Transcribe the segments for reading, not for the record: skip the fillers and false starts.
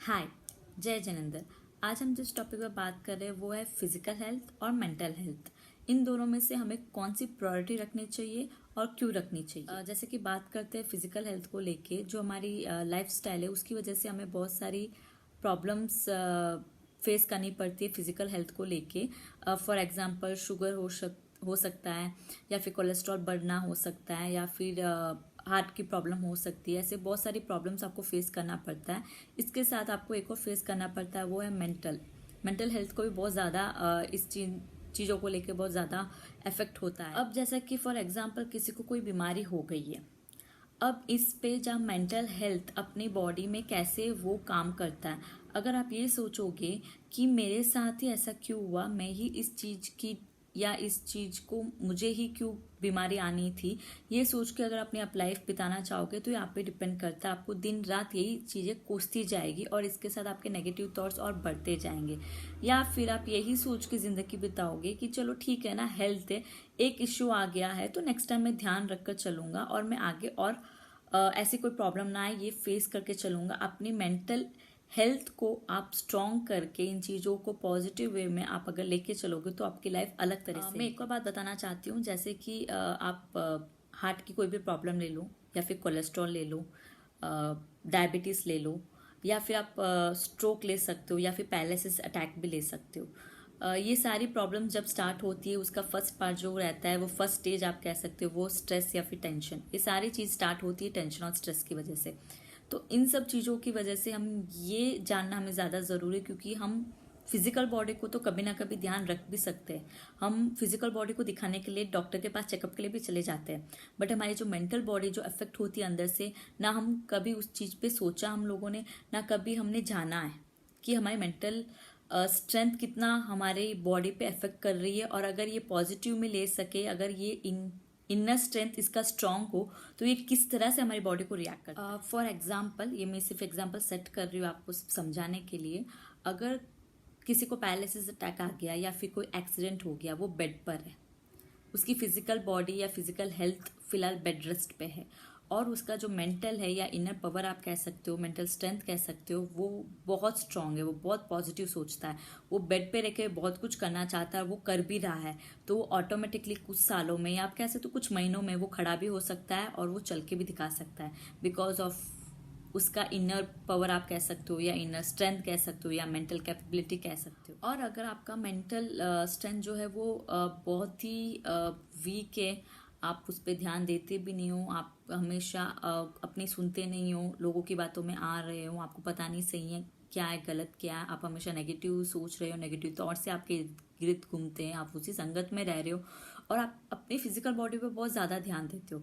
हाय, जय जिनेंद्र। आज हम जिस टॉपिक पर बात कर रहे हैं वो है फिजिकल हेल्थ और मेंटल हेल्थ। इन दोनों में से हमें कौन सी प्रायोरिटी रखनी चाहिए और क्यों रखनी चाहिए। जैसे कि बात करते हैं फिजिकल हेल्थ को लेके, जो हमारी लाइफ स्टाइल है उसकी वजह से हमें बहुत सारी प्रॉब्लम्स फेस करनी पड़ती है फिजिकल हेल्थ को लेके। फॉर एग्जांपल शुगर हो सकता है, या फिर कोलेस्ट्रॉल बढ़ना हो सकता है, या फिर हार्ट की प्रॉब्लम हो सकती है। ऐसे बहुत सारी प्रॉब्लम्स आपको फेस करना पड़ता है। इसके साथ आपको एक और फेस करना पड़ता है, वो है मेंटल हेल्थ को भी बहुत ज़्यादा इस चीज़ों को लेकर बहुत ज़्यादा इफेक्ट होता है। अब जैसा कि फॉर एग्जांपल किसी को कोई बीमारी हो गई है, अब इस पे जब मेंटल हेल्थ अपनी बॉडी में कैसे वो काम करता है, अगर आप ये सोचोगे कि मेरे साथ ही ऐसा क्यों हुआ, मैं ही इस चीज़ की या इस चीज़ को मुझे ही क्यों बीमारी आनी थी, ये सोच के अगर अपनी आप लाइफ बिताना चाहोगे तो ये आप पे डिपेंड करता है। आपको दिन रात यही चीज़ें कोसती जाएगी और इसके साथ आपके नेगेटिव थॉट्स और बढ़ते जाएंगे। या फिर आप यही सोच के ज़िंदगी बिताओगे कि चलो ठीक है ना, हेल्थ है, एक इश्यू आ गया है तो नेक्स्ट टाइम मैं ध्यान रख कर चलूँगा और मैं आगे और ऐसी कोई प्रॉब्लम ना आए ये फेस करके चलूँगा। अपनी मेंटल हेल्थ को आप स्ट्रॉन्ग करके इन चीज़ों को पॉजिटिव वे में आप अगर लेके चलोगे तो आपकी लाइफ अलग तरह से। मैं एक और बात बताना चाहती हूँ, जैसे कि आप हार्ट की कोई भी प्रॉब्लम ले लो, या फिर कोलेस्ट्रॉल ले लो, डायबिटीज़ ले लो, या फिर आप स्ट्रोक ले सकते हो, या फिर पैरालिसिस अटैक भी ले सकते हो। ये सारी प्रॉब्लम जब स्टार्ट होती है, उसका फर्स्ट पार्ट जो रहता है, वो फर्स्ट स्टेज आप कह सकते हो, वो स्ट्रेस या फिर टेंशन। ये सारी चीज़ स्टार्ट होती है टेंशन और स्ट्रेस की वजह से। तो इन सब चीज़ों की वजह से हम ये जानना हमें ज़्यादा ज़रूरी है, क्योंकि हम फिजिकल बॉडी को तो कभी ना कभी ध्यान रख भी सकते हैं। हम फिजिकल बॉडी को दिखाने के लिए डॉक्टर के पास चेकअप के लिए भी चले जाते हैं, बट हमारी जो मेंटल बॉडी जो अफेक्ट होती है अंदर से, ना हम कभी उस चीज़ पे सोचा हम लोगों ने, ना कभी हमने जाना है कि हमारी मेंटल स्ट्रेंथ कितना हमारे बॉडी पे अफेक्ट कर रही है। और अगर ये पॉजिटिव में ले सके, अगर ये इनर स्ट्रेंथ इसका स्ट्रांग हो, तो ये किस तरह से हमारी बॉडी को रिएक्ट करता है। फॉर एग्जाम्पल, ये मैं सिर्फ एग्जाम्पल सेट कर रही हूँ आपको समझाने के लिए। अगर किसी को पैरालिसिस अटैक आ गया या फिर कोई एक्सीडेंट हो गया, वो बेड पर है, उसकी फिजिकल बॉडी या फिजिकल हेल्थ फिलहाल बेड रेस्ट पे है, और उसका जो मेंटल है या इनर पावर आप कह सकते हो, मेंटल स्ट्रेंथ कह सकते हो, वो बहुत स्ट्रांग है, वो बहुत पॉजिटिव सोचता है, वो बेड पे रह के बहुत कुछ करना चाहता है, वो कर भी रहा है। तो ऑटोमेटिकली कुछ सालों में, या आप कह सकते हो कुछ महीनों में, वो खड़ा भी हो सकता है और वो चल के भी दिखा सकता है, बिकॉज ऑफ उसका इनर पावर आप कह सकते हो, या इनर स्ट्रेंथ कह सकते हो, या मेंटल कैपेबिलिटी कह सकते हो। और अगर आपका मेंटल स्ट्रेंथ जो है वो बहुत ही वीक है, आप उस पर ध्यान देते भी नहीं हो, आप हमेशा अपनी सुनते नहीं हो, लोगों की बातों में आ रहे हो, आपको पता नहीं सही है क्या है गलत क्या है, आप हमेशा नेगेटिव सोच रहे हो, नेगेटिव थॉट से आपके इर्द गिर्द घूमते हैं, आप उसी संगत में रह रहे हो, और आप अपनी फिजिकल बॉडी पे बहुत ज़्यादा ध्यान देते हो,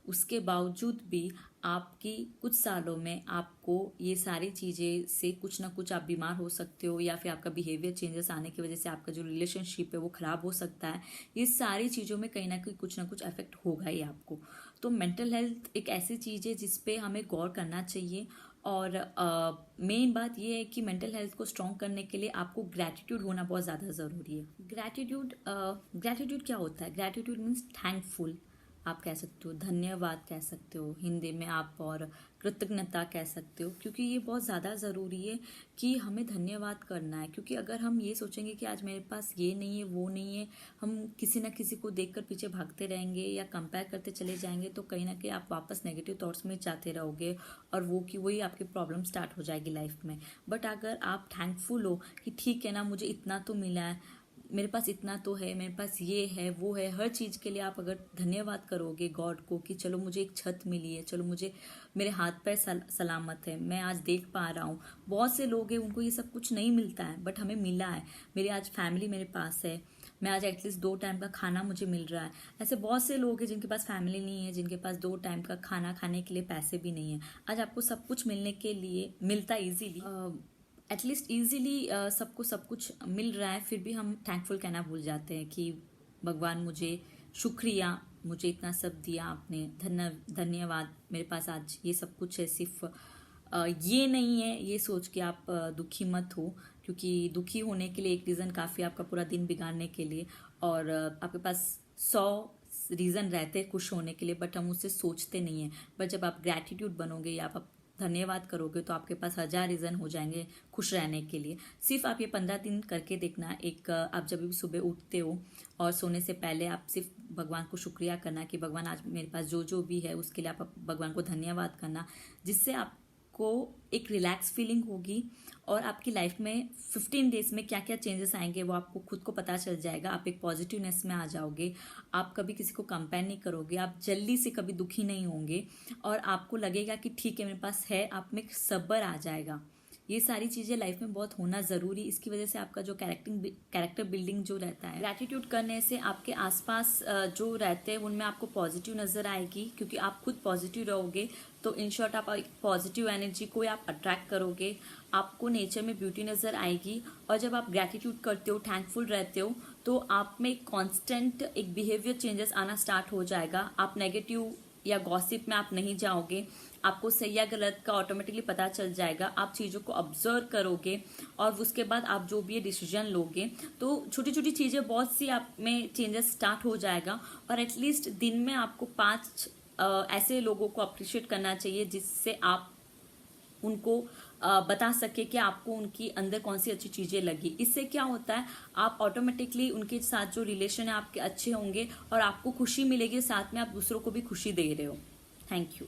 उसके बावजूद भी आपकी कुछ सालों में आपको ये सारी चीज़ें से कुछ ना कुछ आप बीमार हो सकते हो, या फिर आपका बिहेवियर चेंजेस आने की वजह से आपका जो रिलेशनशिप है वो ख़राब हो सकता है। ये सारी चीज़ों में कहीं ना कुछ इफेक्ट होगा ही आपको। तो मेंटल हेल्थ एक ऐसी चीज़ है जिस पे हमें गौर करना चाहिए। और मेन बात ये है कि मेंटल हेल्थ को स्ट्रॉन्ग करने के लिए आपको ग्रैटिट्यूड होना बहुत ज़्यादा ज़रूरी है। ग्रैटिट्यूड क्या होता है? ग्रैटिट्यूड मीन्स थैंकफुल आप कह सकते हो, धन्यवाद कह सकते हो हिंदी में आप, और कृतज्ञता कह सकते हो, क्योंकि ये बहुत ज़्यादा ज़रूरी है कि हमें धन्यवाद करना है। क्योंकि अगर हम ये सोचेंगे कि आज मेरे पास ये नहीं है वो नहीं है, हम किसी ना किसी को देखकर पीछे भागते रहेंगे या कंपेयर करते चले जाएंगे, तो कहीं ना कहीं आप वापस नेगेटिव थॉट्स में जाते रहोगे, और वो कि वही आपकी प्रॉब्लम स्टार्ट हो जाएगी लाइफ में। बट अगर आप थैंकफुल हो कि ठीक है ना, मुझे इतना तो मिला है, मेरे पास इतना तो है, मेरे पास ये है वो है, हर चीज़ के लिए आप अगर धन्यवाद करोगे गॉड को कि चलो मुझे एक छत मिली है, चलो मुझे मेरे हाथ पैर सलामत है, मैं आज देख पा रहा हूँ। बहुत से लोग हैं उनको ये सब कुछ नहीं मिलता है, बट हमें मिला है। मेरी आज फैमिली मेरे पास है, मैं आज एटलीस्ट 2 टाइम का खाना मुझे मिल रहा है। ऐसे बहुत से लोग हैं जिनके पास फैमिली नहीं है, जिनके पास 2 टाइम का खाना खाने के लिए पैसे भी नहीं है। आज आपको सब कुछ मिलने के लिए मिलता इजीली, एटलीस्ट ईजिली सबको सब कुछ मिल रहा है, फिर भी हम थैंकफुल कहना भूल जाते हैं कि भगवान मुझे शुक्रिया, मुझे इतना सब दिया आपने, धन्यवाद, मेरे पास आज ये सब कुछ है। सिर्फ ये नहीं है ये सोच के आप दुखी मत हो, क्योंकि दुखी होने के लिए एक रीज़न काफ़ी, आपका पूरा दिन बिगाड़ने के लिए। और आपके पास 100 रीज़न रहते हैं खुश होने के लिए, बट हम उससे सोचते नहीं हैं। बट जब आप ग्रैटिट्यूड बनोगे या आप धन्यवाद करोगे तो आपके पास 1000 रीजन हो जाएंगे खुश रहने के लिए। सिर्फ आप ये 15 दिन करके देखना। एक आप जब भी सुबह उठते हो और सोने से पहले आप सिर्फ भगवान को शुक्रिया करना कि भगवान आज मेरे पास जो जो भी है उसके लिए आप भगवान को धन्यवाद करना, जिससे आपको एक रिलैक्स फीलिंग होगी और आपकी लाइफ में 15 डेज में क्या क्या चेंजेस आएंगे वो आपको खुद को पता चल जाएगा। आप एक पॉजिटिवनेस में आ जाओगे, आप कभी किसी को कंपेयर नहीं करोगे, आप जल्दी से कभी दुखी नहीं होंगे और आपको लगेगा कि ठीक है मेरे पास है, आप में सब्र आ जाएगा। ये सारी चीज़ें लाइफ में बहुत होना ज़रूरी, इसकी वजह से आपका जो कैरेक्टर बिल्डिंग जो रहता है, ग्रैटिट्यूड करने से आपके आसपास जो रहते हैं उनमें आपको पॉजिटिव नज़र आएगी, क्योंकि आप खुद पॉजिटिव रहोगे तो इन शॉर्ट आप एक पॉजिटिव एनर्जी को आप अट्रैक्ट करोगे, आपको नेचर में ब्यूटी नज़र आएगी। और जब आप ग्रैटिट्यूड करते हो, थैंकफुल रहते हो, तो आप में कॉन्स्टेंट एक बिहेवियर चेंजेस आना स्टार्ट हो जाएगा। आप नेगेटिव या गॉसिप में आप नहीं जाओगे, आपको सही या गलत का ऑटोमेटिकली पता चल जाएगा। आप चीज़ों को ऑब्जर्व करोगे और उसके बाद आप जो भी डिसीजन लोगे, तो छोटी छोटी चीज़ें बहुत सी आप में चेंजेस स्टार्ट हो जाएगा। और एटलीस्ट दिन में आपको 5 ऐसे लोगों को अप्रिशिएट करना चाहिए जिससे आप उनको बता सके कि आपको उनकी अंदर कौन सी अच्छी चीज़ें लगी। इससे क्या होता है, आप ऑटोमेटिकली उनके साथ जो रिलेशन है आपके अच्छे होंगे और आपको खुशी मिलेगी, साथ में आप दूसरों को भी खुशी दे रहे हो। Thank you.